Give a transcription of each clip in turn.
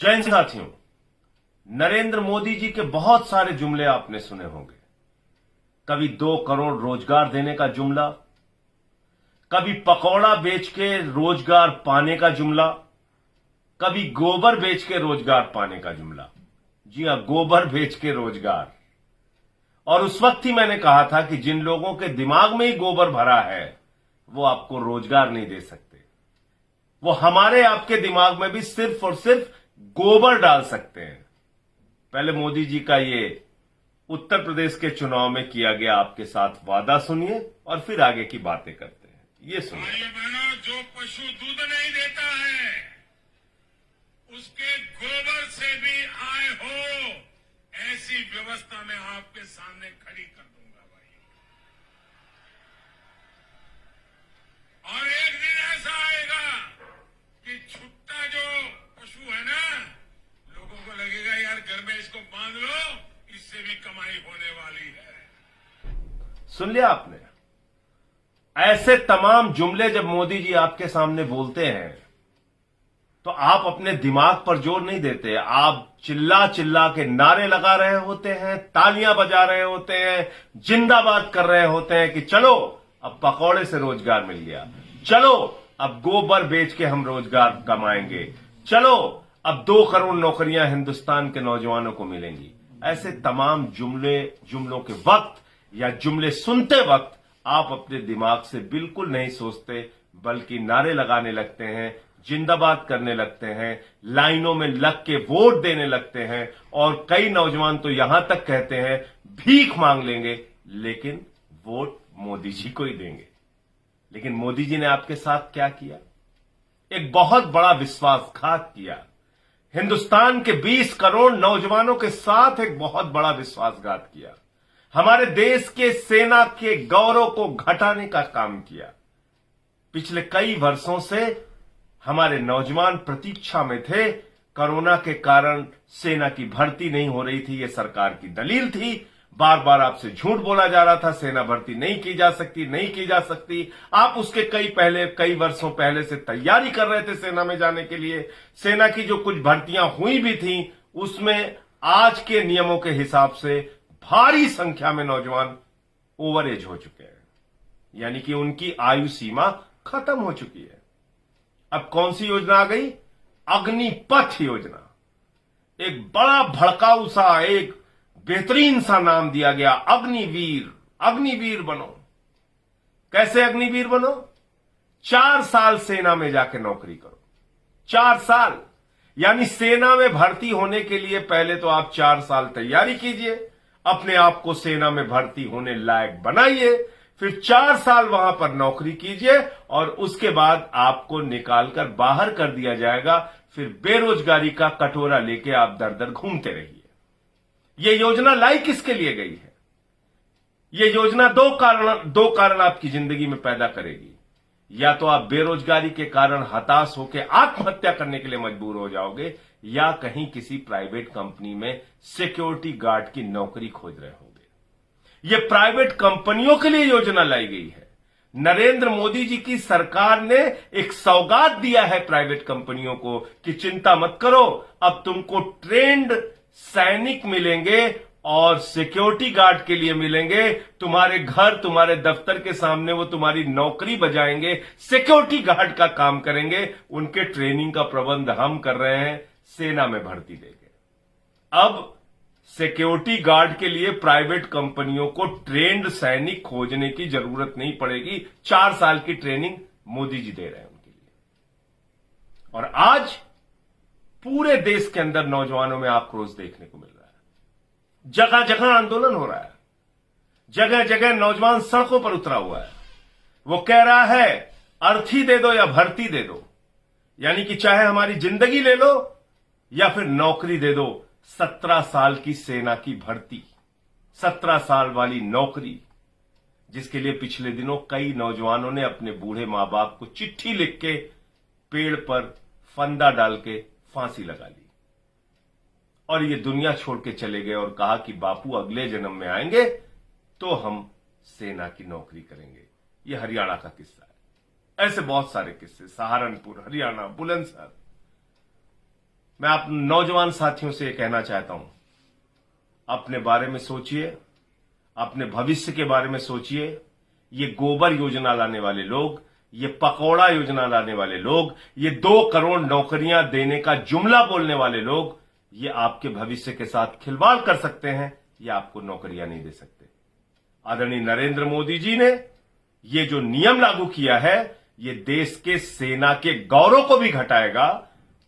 जय हिंद साथियों। नरेंद्र मोदी जी के बहुत सारे जुमले आपने सुने होंगे। कभी 2 करोड़ रोजगार देने का जुमला, कभी पकौड़ा बेच के रोजगार पाने का जुमला, कभी गोबर बेच के रोजगार पाने का जुमला। जी हां, गोबर बेच के रोजगार। और उस वक्त ही मैंने कहा था कि जिन लोगों के दिमाग में ही गोबर भरा है वो आपको रोजगार नहीं दे सकते। वो हमारे आपके दिमाग में भी सिर्फ और सिर्फ गोबर डाल सकते हैं। पहले मोदी जी का ये उत्तर प्रदेश के चुनाव में किया गया आपके साथ वादा सुनिए और फिर आगे की बातें करते हैं। ये सुनिए। भाई बहनों, जो पशु दूध नहीं देता है उसके गोबर से भी आय हो, ऐसी व्यवस्था मैं आपके सामने खड़ी कर दूंगा भाई। और एक दिन ऐसा आएगा कि छुट्टा जो पशु है ना, लोगों को लगेगा यार घर में इसको बांध लो, इससे भी कमाई होने वाली है। सुन लिया आपने। ऐसे तमाम जुमले जब मोदी जी आपके सामने बोलते हैं तो आप अपने दिमाग पर जोर नहीं देते। आप चिल्ला चिल्ला के नारे लगा रहे होते हैं, तालियां बजा रहे होते हैं, जिंदाबाद कर रहे होते हैं कि चलो अब पकौड़े से रोजगार मिल गया, चलो अब गोबर बेच के हम रोजगार कमाएंगे, चलो अब 2 करोड़ नौकरियां हिंदुस्तान के नौजवानों को मिलेंगी। ऐसे तमाम जुमलों के वक्त या जुमले सुनते वक्त आप अपने दिमाग से बिल्कुल नहीं सोचते, बल्कि नारे लगाने लगते हैं, जिंदाबाद करने लगते हैं, लाइनों में लग के वोट देने लगते हैं। और कई नौजवान तो यहां तक कहते हैं भीख मांग लेंगे लेकिन वोट मोदी जी को ही देंगे। लेकिन मोदी जी ने आपके साथ क्या किया? एक बहुत बड़ा विश्वासघात किया। हिंदुस्तान के 20 करोड़ नौजवानों के साथ एक बहुत बड़ा विश्वासघात किया। हमारे देश के सेना के गौरव को घटाने का काम किया। पिछले कई वर्षों से हमारे नौजवान प्रतीक्षा में थे। कोरोना के कारण सेना की भर्ती नहीं हो रही थी, यह सरकार की दलील थी। बार बार आपसे झूठ बोला जा रहा था, सेना भर्ती नहीं की जा सकती, नहीं की जा सकती। आप उसके कई वर्षों पहले से तैयारी कर रहे थे सेना में जाने के लिए। सेना की जो कुछ भर्तियां हुई भी थी उसमें आज के नियमों के हिसाब से भारी संख्या में नौजवान ओवर एज हो चुके हैं, यानी कि उनकी आयु सीमा खत्म हो चुकी है। अब कौन सी योजना आ गई? अग्निपथ योजना। एक बड़ा भड़काऊ सा, एक बेहतरीन सा नाम दिया गया, अग्निवीर। अग्निवीर बनो। कैसे अग्निवीर बनो? 4 साल सेना में जाके नौकरी करो। 4 साल, यानी सेना में भर्ती होने के लिए पहले तो आप 4 साल तैयारी कीजिए, अपने आप को सेना में भर्ती होने लायक बनाइए, फिर 4 साल वहां पर नौकरी कीजिए और उसके बाद आपको निकालकर बाहर कर दिया जाएगा। फिर बेरोजगारी का कटोरा लेके आप दर दर घूमते रहिए। यह योजना लाई किसके लिए गई है? यह योजना दो कारण आपकी जिंदगी में पैदा करेगी। या तो आप बेरोजगारी के कारण हताश होकर आत्महत्या करने के लिए मजबूर हो जाओगे, या कहीं किसी प्राइवेट कंपनी में सिक्योरिटी गार्ड की नौकरी खोज रहे होगे। यह प्राइवेट कंपनियों के लिए योजना लाई गई है। नरेंद्र मोदी जी की सरकार ने एक सौगात दिया है प्राइवेट कंपनियों को कि चिंता मत करो, अब तुमको ट्रेंड सैनिक मिलेंगे और सिक्योरिटी गार्ड के लिए मिलेंगे। तुम्हारे घर, तुम्हारे दफ्तर के सामने वो तुम्हारी नौकरी बजाएंगे, सिक्योरिटी गार्ड का काम करेंगे। उनके ट्रेनिंग का प्रबंध हम कर रहे हैं, सेना में भर्ती देंगे। अब सिक्योरिटी गार्ड के लिए प्राइवेट कंपनियों को ट्रेंड सैनिक खोजने की जरूरत नहीं पड़ेगी। 4 साल की ट्रेनिंग मोदी जी दे रहे हैं उनके लिए। और आज पूरे देश के अंदर नौजवानों में आक्रोश देखने को मिल रहा है। जगह जगह आंदोलन हो रहा है, जगह जगह नौजवान सड़कों पर उतरा हुआ है। वो कह रहा है अर्थी दे दो या भर्ती दे दो, यानी कि चाहे हमारी जिंदगी ले लो या फिर नौकरी दे दो। 17 साल की सेना की भर्ती, 17 साल वाली नौकरी, जिसके लिए पिछले दिनों कई नौजवानों ने अपने बूढ़े मां बाप को चिट्ठी लिख के पेड़ पर फंदा डाल के फांसी लगा ली और ये दुनिया छोड़ के चले गए और कहा कि बापू अगले जन्म में आएंगे तो हम सेना की नौकरी करेंगे। ये हरियाणा का किस्सा है। ऐसे बहुत सारे किस्से, सहारनपुर, हरियाणा, बुलंदशहर। मैं आप नौजवान साथियों से कहना चाहता हूं, अपने बारे में सोचिए, अपने भविष्य के बारे में सोचिए। ये गोबर योजना लाने वाले लोग, ये पकौड़ा योजना लाने वाले लोग, ये 2 करोड़ नौकरियां देने का जुमला बोलने वाले लोग, ये आपके भविष्य के साथ खिलवाड़ कर सकते हैं, ये आपको नौकरियां नहीं दे सकते। आदरणीय नरेंद्र मोदी जी ने ये जो नियम लागू किया है, ये देश के सेना के गौरव को भी घटाएगा,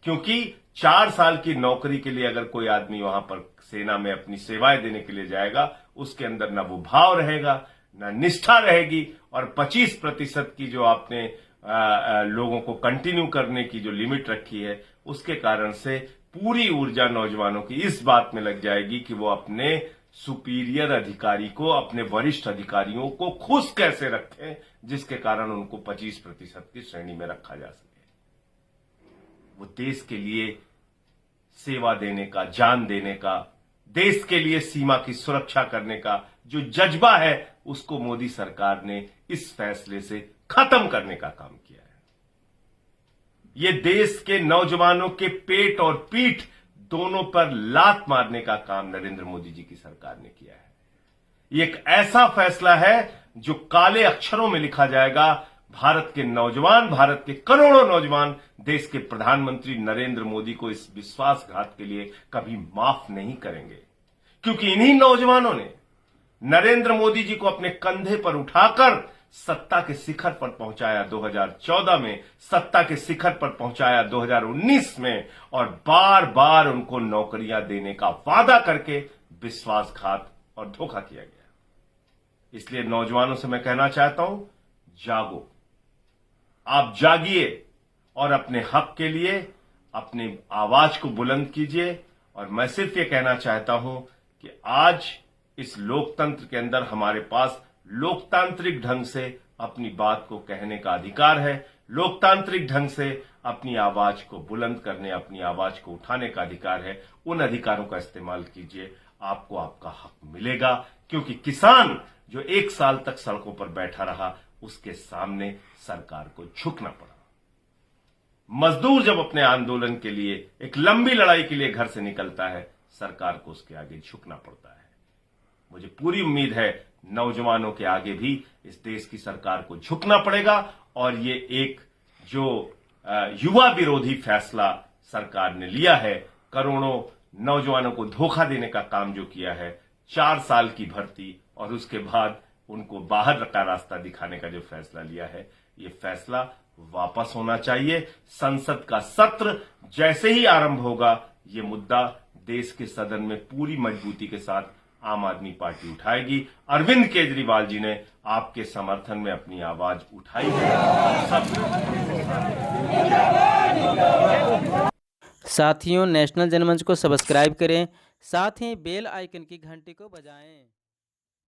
क्योंकि 4 साल की नौकरी के लिए अगर कोई आदमी वहां पर सेना में अपनी सेवाएं देने के लिए जाएगा, उसके अंदर न वो भाव रहेगा, न निष्ठा रहेगी, और 25% की जो आपने लोगों को कंटिन्यू करने की जो लिमिट रखी है, उसके कारण से पूरी ऊर्जा नौजवानों की इस बात में लग जाएगी कि वो अपने सुपीरियर अधिकारी को, अपने वरिष्ठ अधिकारियों को खुश कैसे रखें, जिसके कारण उनको 25% की श्रेणी में रखा जा सके। वो देश के लिए सेवा देने का, जान देने का, देश के लिए सीमा की सुरक्षा करने का जो जज्बा है, उसको मोदी सरकार ने इस फैसले से खत्म करने का काम किया है। ये देश के नौजवानों के पेट और पीठ दोनों पर लात मारने का काम नरेंद्र मोदी जी की सरकार ने किया है। ये एक ऐसा फैसला है जो काले अक्षरों में लिखा जाएगा। भारत के नौजवान, भारत के करोड़ों नौजवान देश के प्रधानमंत्री नरेंद्र मोदी को इस विश्वासघात के लिए कभी माफ नहीं करेंगे, क्योंकि इन्हीं नौजवानों ने नरेंद्र मोदी जी को अपने कंधे पर उठाकर सत्ता के शिखर पर पहुंचाया 2014 में, सत्ता के शिखर पर पहुंचाया 2019 में, और बार बार उनको नौकरियां देने का वादा करके विश्वासघात और धोखा किया गया। इसलिए नौजवानों से मैं कहना चाहता हूं, जागो, आप जागिए और अपने हक के लिए अपनी आवाज को बुलंद कीजिए। और मैं सिर्फ ये कहना चाहता हूं कि आज इस लोकतंत्र के अंदर हमारे पास लोकतांत्रिक ढंग से अपनी बात को कहने का अधिकार है, लोकतांत्रिक ढंग से अपनी आवाज को बुलंद करने, अपनी आवाज को उठाने का अधिकार है। उन अधिकारों का इस्तेमाल कीजिए, आपको आपका हक मिलेगा, क्योंकि किसान जो 1 साल तक सड़कों पर बैठा रहा, उसके सामने सरकार को झुकना पड़ा। मजदूर जब अपने आंदोलन के लिए, एक लंबी लड़ाई के लिए घर से निकलता है, सरकार को उसके आगे झुकना पड़ता है। मुझे पूरी उम्मीद है नौजवानों के आगे भी इस देश की सरकार को झुकना पड़ेगा, और ये एक जो युवा विरोधी फैसला सरकार ने लिया है, करोड़ों नौजवानों को धोखा देने का काम जो किया है, 4 साल की भर्ती और उसके बाद उनको बाहर का रास्ता दिखाने का जो फैसला लिया है, ये फैसला वापस होना चाहिए। संसद का सत्र जैसे ही आरंभ होगा, ये मुद्दा देश के सदन में पूरी मजबूती के साथ आम आदमी पार्टी उठाएगी। अरविंद केजरीवाल जी ने आपके समर्थन में अपनी आवाज उठाई है। साथियों, नेशनल जनमंच को सब्सक्राइब करें, साथ ही बेल आइकन की घंटी को बजाएं।